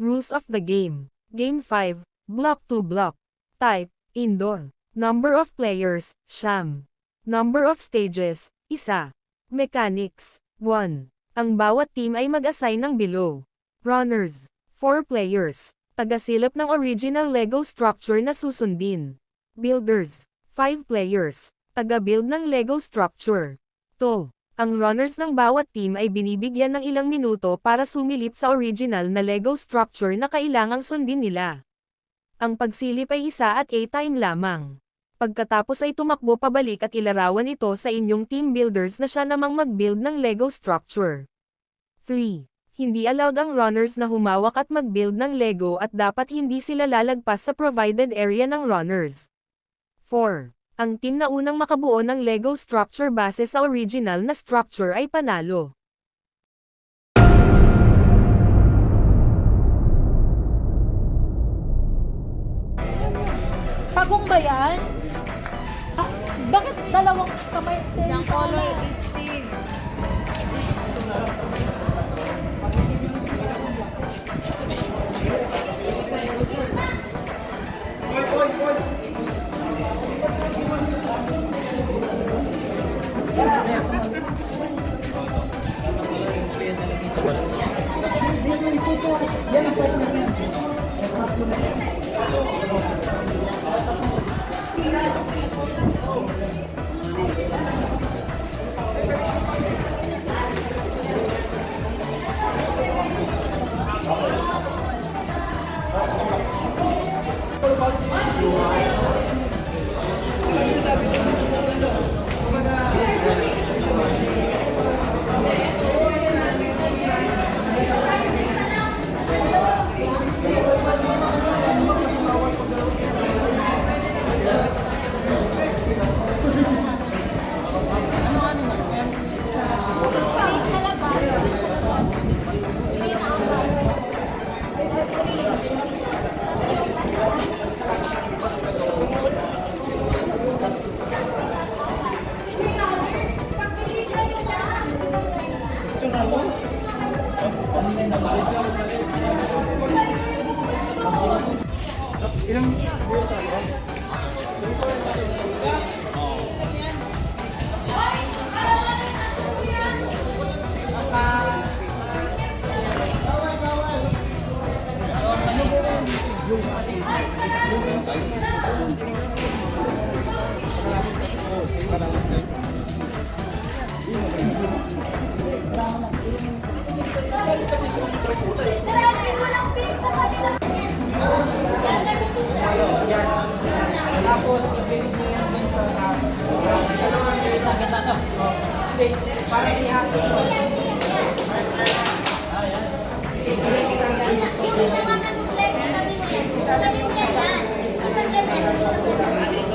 Rules of the game. Game 5, Block to Block. Type, Indoor. Number of players, siyam. Number of stages, isa. Mechanics, 1. Ang bawat team ay mag-assign ng below. Runners, 4 players. Tagasilap ng original Lego structure na susundin. Builders, 5 players. Taga-build ng Lego structure. 2. Ang runners ng bawat team ay binibigyan ng ilang minuto para sumilip sa original na Lego structure na kailangang sundin nila. Ang pagsilip ay 1 at 8 time lamang. Pagkatapos ay tumakbo pabalik at ilarawan ito sa inyong team builders na siya namang mag-build ng Lego structure. 3. Hindi allowed ang runners na humawak at mag-build ng Lego at dapat hindi sila lalagpas sa provided area ng runners. 4. Ang team na unang makabuo ng Lego structure base sa original na structure ay panalo. Pagong ba yan? Ah, bakit dalawang kamay? Isang color each team. Tapos, i-build mo yan dun sa taas. Para i-hack ito. Yung hinawakan mong leg, sabi mo yan. Sabi mo yan yan. Isang ganyan.